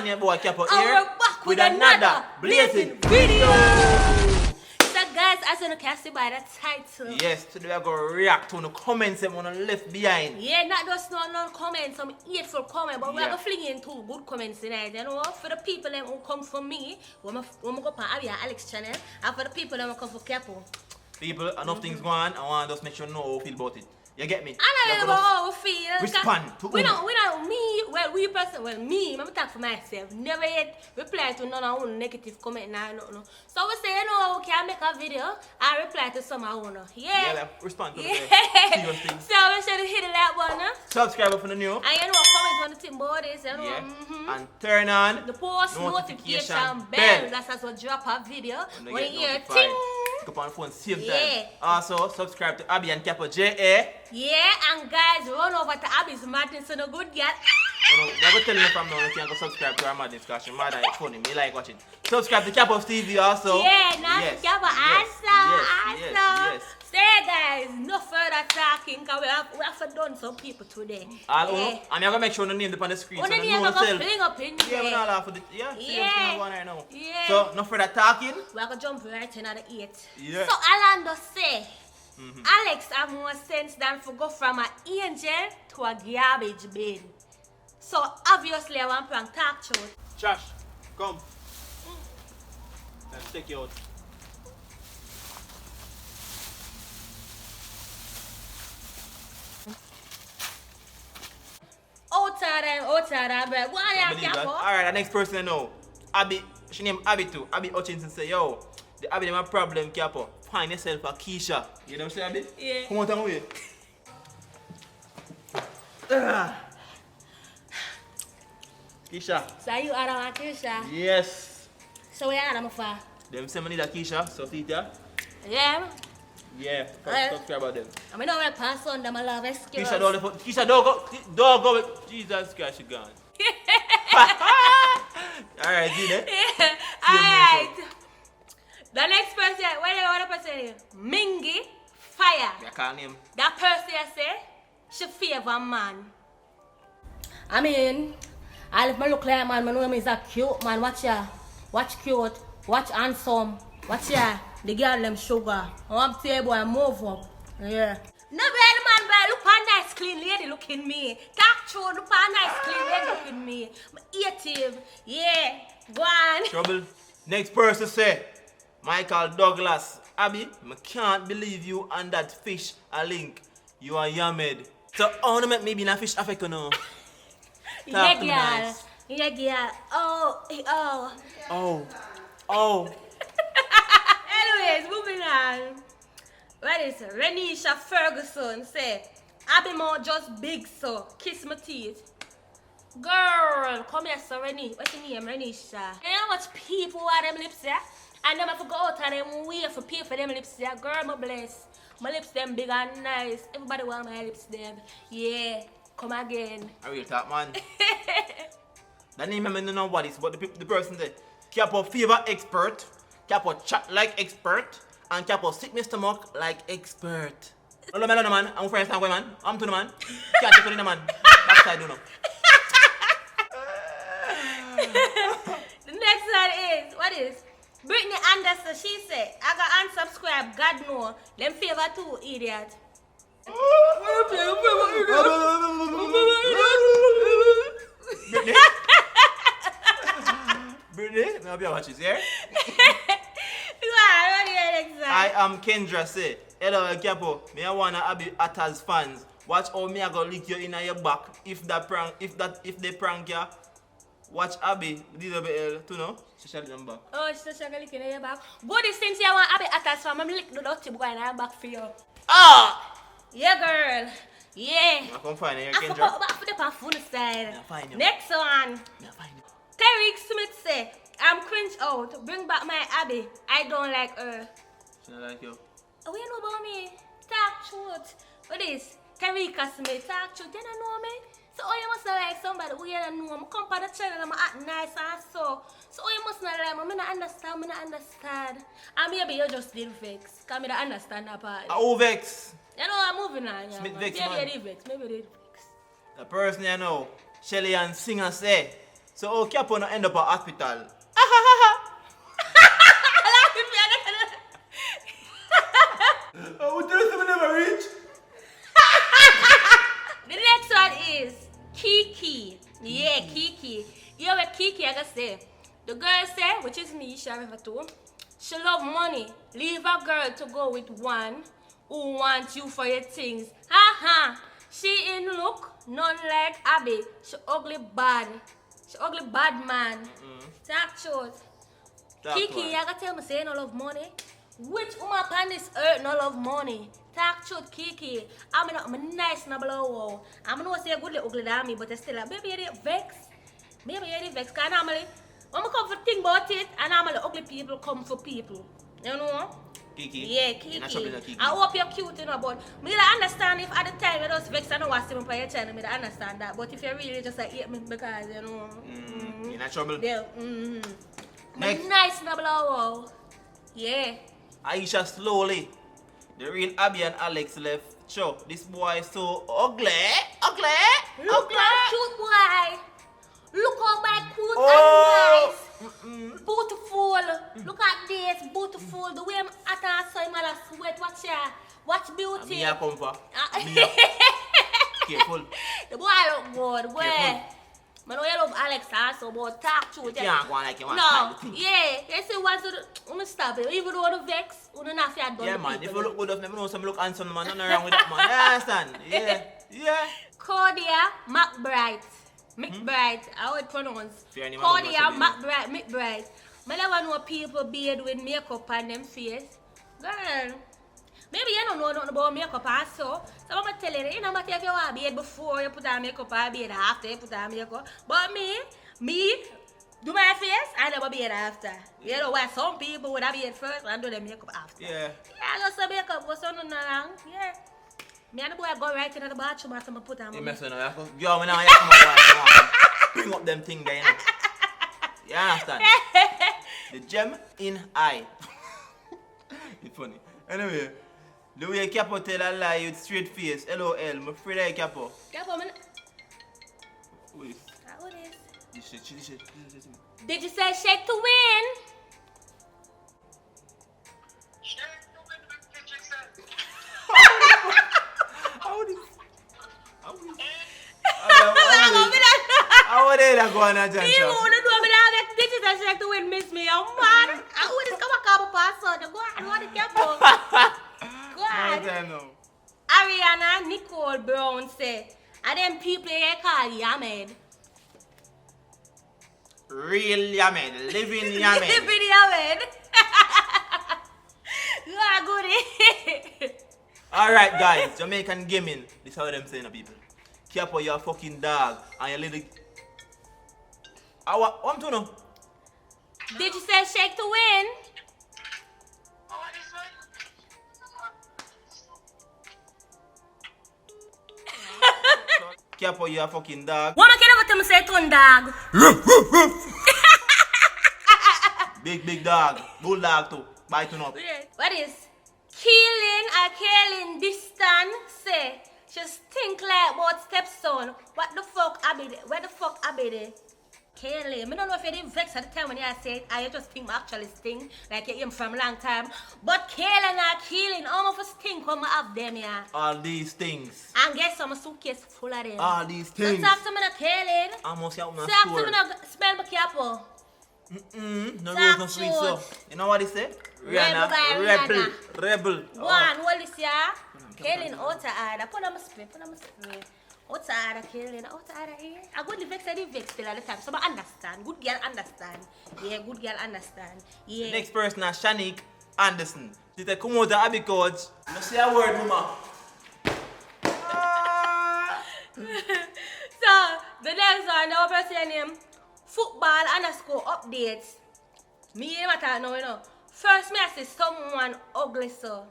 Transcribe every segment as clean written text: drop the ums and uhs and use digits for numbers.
man, your boy Capo And here. we're back with another blazing video. So guys, as you can see by the title. Yes, today we are going to react to the comments that want to left behind. Yeah, not just no comments, some hateful comment, but we are Yeah. going to fling in two good comments tonight. You know, for the people that will come for me, when we go on Abbi and Alex channel, and for the people that will come for Capo. People, enough things going on, I want to just make sure you know how you feel about it. You get me? I don't know about how we feel. Respond to we don't, me, I'm talk for myself. Never yet reply to none of our negative comment now, no. So we say, you know, we can make a video and reply to some of our. Yeah. Yeah, respond to Yeah. the serious things. So we should hit the like button. Subscribe for the new. And you know, comment on the thing about this, you know. Yeah. And turn on The post notification bell. bell. That's as we drop a video. When When you you get hear notified. ting. Pick up on the phone, same Yeah. time. Also, subscribe to Abbi and Capo JA. Yeah, and guys, run over to Abbi's Madness and a good girl. You know, I'm going to tell you from now, you can go subscribe to our madness because she's mad and it's funny. Me like watching. Subscribe to Capo's TV also. Yeah, now Yes, Capo yes, awesome. yes. Say guys, no further talking because we have done some people today. All yeah. and I'm going to make sure the name up on the screen. When So the you name know go yourself. fling up in Yeah, there. we're not laughing at it. Yeah, Yeah. seriously, going right now. Yeah. So, no further talking. We're going to jump right in at the 8. Yeah. So Alando say, Alex have more sense than to go from an angel to a garbage bin. So obviously I want to talk to it. Josh, come. Let's take you out. Outside, but what are you here for? Alright, the next person I know. Abbi, she named Abbi too. Abbi Hutchinson say, yo, the Abbi them a problem, Capo. Find yourself a Keisha. You know what I'm saying, Abbi? Yeah. Come on, tell me. Keisha. So you are a Keisha. Yes. So we are for? Them say me need a Keisha, so Tita. Yeah. Yeah, subscribe about them. I mean, I pass on them, I love excuse. Keisha, don't go with Jesus Christ, she gone. Alright, see that? Yeah. Alright. The next person, what do you want to person? Mingy Fire. I can't name. That person I say, she favor man. I mean, I if I look like man, I know him is a cute man. Watch ya. Watch cute. Watch handsome. Watch ya. The girl them sugar. I want to boy move up. Yeah. No bad man, but look at nice clean lady look in me. Talk true, look at nice clean lady look in me. I'm 80. Yeah. Go on. Trouble. Next person say, Michael Douglas. Abbi, I can't believe you and that fish a link. You are yammed. So, I want to make maybe a fish affect you now. Yeah, to me girl. nice. Yeah, girl. Oh. Oh. Anyways, moving on. What is it? Renisha Ferguson say, Abbi more just big so kiss my teeth. Girl, come here, so Reni. What's your name, Renisha? You know how much people wear them lips there? And them have to go out and them way for pay for them lips there. Girl, my bless. My lips them big and nice. Everybody want my lips them. Yeah, come again. I real talk, man. That name I don't know what is, but the person there. Capo fever expert, Capo chat like expert, and Capo sick me stomach like expert. Hello, man. I'm friends now, man. I'm to the man. Can't take it in the man. Backside, do know. The next one is, what is? Brittany Anderson, she said, I got unsubscribe, God know. Them favor too, idiot. Brittany, may I be watching here? I I am Kendra say, hello Capo, me I wanna Abbi Atta's fans. Watch how me I go lick you in your back. If they prank ya, watch Abbi DWL to know. She shall them back. Oh, she's a licking in your back. Good since you want Abbi Atta's fan, I'm lick the dirty boy in your back for you. Ah! Yeah, girl. Yeah. I come find you, I Kendra. forgot about the phone side. Yeah, find you. Next one. Yeah, find you. Tariq Smith say, I'm cringe out. Bring back my Abbi. I don't like her. She not like you. Oh, you know about me? Talk truth. What is? Tariq Smith, talk truth. You don't know me? So you must not like somebody who you don't know. I come to the channel and I act nice and so. So you must not like me. I don't understand. And maybe you just did vex. Because I don't understand that part. Oh, vex. You know, I'm moving on. Yeah, Smith man. vex, Maybe man. they did vex. Maybe they did vex. The person you know, Shelly and Singer say, So how Capo no end up at hospital? I would tell you never reach. The next one is Kiki. Yeah, Kiki. You know what Kiki I can say? The girl say, which is me, she have too. She love money. Leave a girl to go with one who wants you for your things. Ha. She in look, none like Abby. She ugly bad. She ugly bad man. Talk truth. Kiki, you gotta tell me say no love money. Which woman upon this earth no love money? Talk truth, Kiki. I'm nice no blow. I'm not say good ugly than me, but I still maybe you didn't vex. Maybe you didn't vex. Cause normally when I come for think about it, and normally ugly people come for people. You know? Kiki. Yeah, Kiki. Kiki. I hope you're cute, you know, but me don't understand if at the time you just vex and don't want to see me on your channel, me don't understand that. But if you really just like hate me because you know. You're not trouble. Yeah. Next. Nice no blow. Yeah. Aisha slowly. The real Abbi and Alex left. Sure, this boy is so ugly. Look how cute boy. Look how my cute Oh. and nice. Beautiful. Look at this. Beautiful. The way I'm at her so I'm gonna sweat. Watch here. Watch beauty. Me a come for. Careful. The boy look good. Boy. I know you love Alex also, but talk to You can't go on like you want no, to thing. yeah. You see, once you stop it, even though you vex, you don't have to do Yeah, man. If you look good enough, never know some look handsome, man. Nothing wrong with that, man. You understand? Yeah. Cordia McBride. McBride, I would pronounce. Fair name, Cordia I don't know McBride. I never know people beard with makeup on them face. Girl, maybe you don't know nothing about makeup also. So I'm going to tell you, you know what if you want beard before you put on makeup or beard after you put on makeup. But me, do my face, I never beard after. You know why some people would have beard first and do their makeup after. Yeah. Yeah, just some makeup was something wrong. Yeah. Me and the boy go right into the bathroom after I put on my You makeup. messing up. Yo, me now you come on. Bring up them thing there, you know. You understand? The gem in eye. It's funny. Anyway, the way Capo tell a lie with straight face. LOL. I'm afraid I Capo. Capo, man. Wait. How it is? This shit. Did you say shake to win? How did I go on a You junction? want to do me that get digital shake to win miss me, oh man. I would just come a couple pass on. Go on, what the Capo? Go on. Ariana Nicole Brown say, and them people they call Yamed. Real Yamed. Living Yamed. Living Yamed. You are good. Alright guys, Jamaican gaming. This is how them saying to people. Capo, you're a fucking dog. And you little... What I'm doing now? Did you say shake to win? Capo, you're a fucking dog. What am I going to say to dog? Big dog. Bulldog too. Biting up. What is? Killing distance say she stink like about stepson. What the fuck Abby? Where the fuck Abby? Kaylin, I don't know if you didn't vex at the time when you said I just think I actually stink like you aim from a long time. But Kaylin and killing almost a stink when I have them yeah. All these things. And get some suitcase full of them. All these So things. talk to me now, Kaylin. Almost out my Talk to store. me now, smell my capo. No Talk rose, no sweet to so. You know what he say? Rebel. Go on, hold this here. Kaylin out of order. Put on my spray. Out of order, Kaylin. Out of order here. I go the vex, I did vex still at the time. So I understand. Good girl understand. Yeah, good girl understand. Yeah. Next person is Shanique Anderson. She said, come out the Abbi coach. No say a word, mama. So, the next one, the person name, football underscore updates. Me ain't matter now, you know. First, me I see someone ugly, so.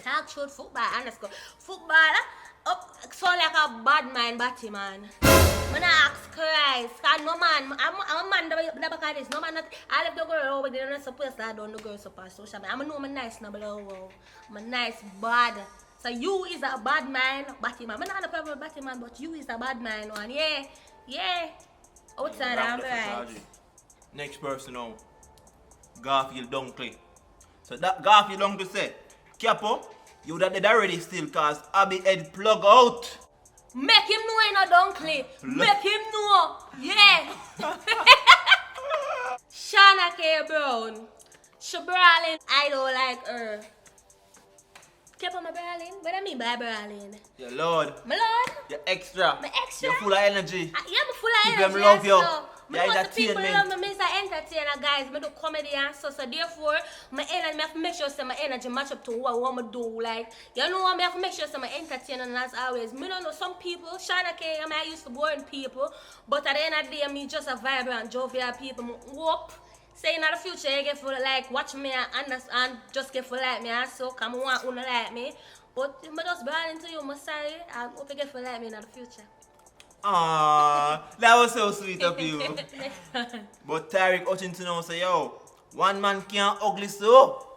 Talk short football underscore. Football up sound like a bad mind batty man. When I ask Christ, cause no man, I'm a man that back of this. No man not, I left the girl over there, not supposed to I don't the girl supposed to social media. I'm a nice no below. I'm a nice bad. So you is a bad man, batty man. I'm not a problem batty man, but you is a bad man one. Yeah. Outside Wrap I'm the right. photology. Next person now. Garfield Dunkley. So that Garfield Dunkley say, Capo, you that dead already still cause Abbi head plug out. Make him know in a donkey. Make him know. Yeah. Shana K. Brown. She brawling. I don't like her. Keep on my brawling. What do I mean by brawling? Yeah, Lord. My lord. You're extra. My extra. You're full of energy. Yeah, I'm full of People energy. them love you. So, You're I know the people entertainment. love me. I'm an entertainer, guys. I do comedy and so therefore, my energy, I have to make sure my energy match up to what I want to do. Like, you know, I have to make sure I'm entertainer and as always. I don't know some people, Shana K, I used to boring people, but at the end of the day, me just a vibrant, jovial people. Whoop. Say in the future, you get for like watch me and just get for like me and so come want to like me. But I just brawling to you, I'm sorry. I hope you get for like me in the future. Aww, that was so sweet of you. But Tariq Hutchinson now say, yo, one man can't ugly so.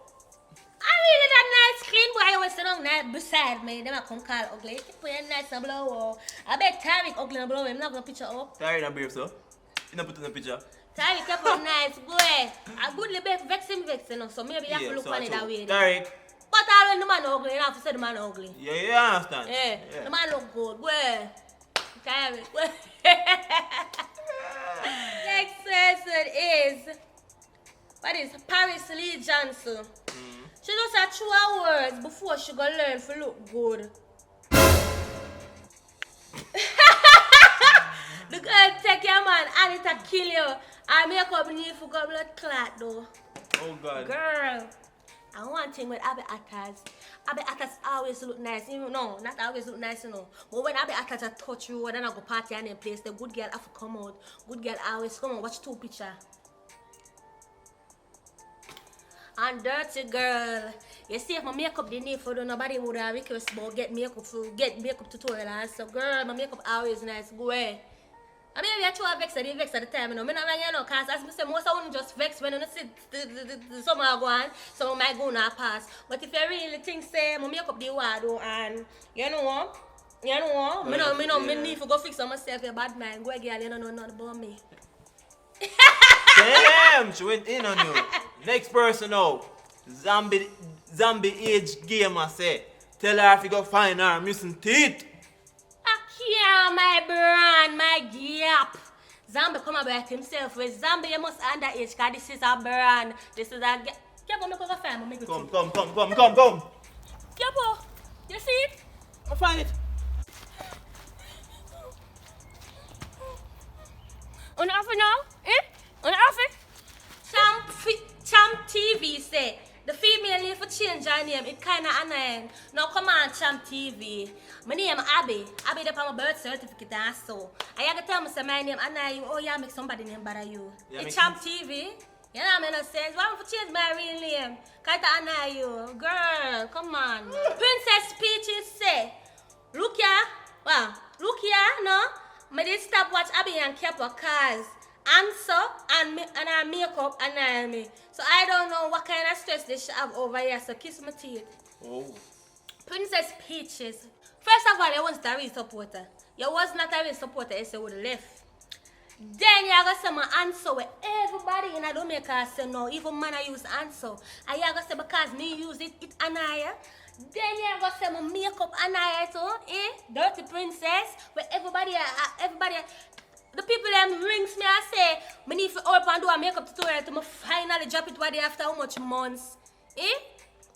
I really that nice clean boy. I always sit down there beside me. Them I come call ugly. Keep putting nice and blow. I bet Tariq ugly and blow. I'm not gonna picture up. Tariq not brave so. You not put in the picture. Tariq kept on nice boy. I good little vex him, you know. So maybe you have to look so on it that way. Tariq. But I when the man ugly, you have to say the man ugly. Yeah, you understand. Yeah. The man look good. Boy. Tariq. Boy. Next person is what is Paris Lee Johnson. She just had 2 hours before she go learn to look good. The girl take your man and it'll kill you. I make up need for go blood clot though. Oh God. Girl. And one thing with Abbi Atters always look nice. Even no, not always look nice, you know. But when Abbi Atters touch you, then I go party and then place, the good girl have to come out. Good girl always come out, watch 2 pictures. And dirty girl. You see if my makeup didn't need for nobody would have request about get makeup tutorial and so girl, my makeup always nice. Go away. I mean, I try to vex at the time, you know. I not you know, because as I say, most of them just vex when you see the summer go on, so I might go now pass. But if you really think, say, my makeup the wado and, you know, me need to go fix on myself, a bad man. Go girl, you don't know nothing about me. Damn, she went in on you. Next person now. Zombie age gamer say. Tell her if you go find her missing teeth. Yeah, my brand, my gap. Zombie come about himself with Zombie, you must underage, because this is a brand. This is a gap. Capo, make a fan, make it. Come. Capo, you see it? I find it. On off it now? On off it? Champ TV say the female need to change her name. It kinda annoying. Now come on, Champ TV. My name Abbi. Abbi the my birth certificate and so. I gotta tell me say my name annoying. Oh yeah, make somebody name bother you. Yeah, It's Champ TV. You know what I mean? Sense. Why don't you change my real name? Can't annoy you, girl. Come on. Princess Peaches say, look here, no. I did stop watch Abbi and Capo cause answer and our makeup annoy me. So I don't know what kind of stress they should have over here. So kiss my teeth. Oh. Princess Peaches. First of all, you wasn't a real supporter. You was not a real supporter, you would have left. Then you got some answer with everybody in Jamaica say no, even man I use answer. And you got say because me use it annoy. Then you got say my makeup annoy too, Dirty princess. Where everybody the people them rings me and say, I need to open and do a makeup tutorial to me finally drop it one day after how much months.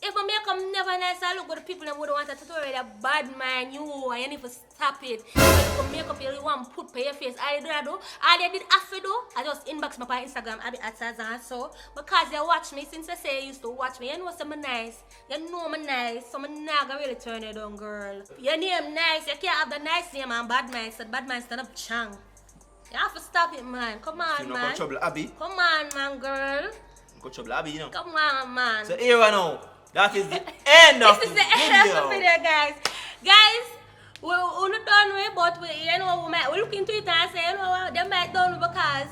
If my makeup never nice, I look at the people that would want a tutorial, that bad man, you need to stop it. If my makeup you want to put by your face, all you do, all you did after do, I just inbox me on Instagram, Abbi Atters and so. Because you watch me, since I say you used to watch me, you know I'm nice. You know I'm nice, so I'm not going to really turn you down, girl. Your name nice, you can't have the nice name and bad man, so bad man stand up chang. You have to stop it, man. Come on, You man. know, trouble Abbi. Come on, man, girl. Got trouble Abbi, you know. Come on, man. So here I know. That is the end of This the is the end video. of the video, guys. Guys, we're not done with, but we look into it and say, they might done because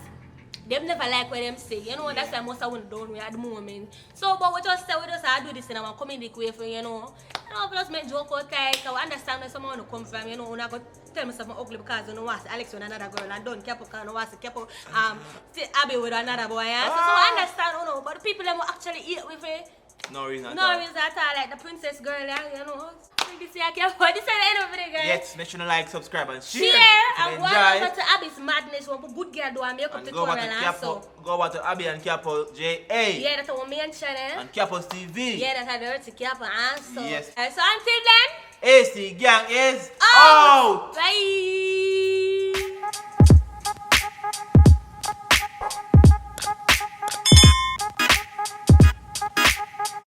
they never like what them say. That's why most of them done with at the moment. So, but we just do this in our comedic way for, we just make joke out like, we understand where someone come from, we not got tell me something ugly because you know what Alex with another girl and done Capo because you know what Capo see Abby with another boy. So I understand, you know, but the people that will actually eat with it. No reason at all. No reason at all, like the princess girl, you know. This is Capo. This is the end of it, guys. Yes, make sure to like, subscribe, and share. And go over to Abby's madness. One good girl do a makeup tutorial also. Go over to Abbi And Capo JA. Yeah, that's our main channel. And Capo's TV. Yeah, that's our dirty Capo also. Yes. So until then, AC Gang is out. Bye.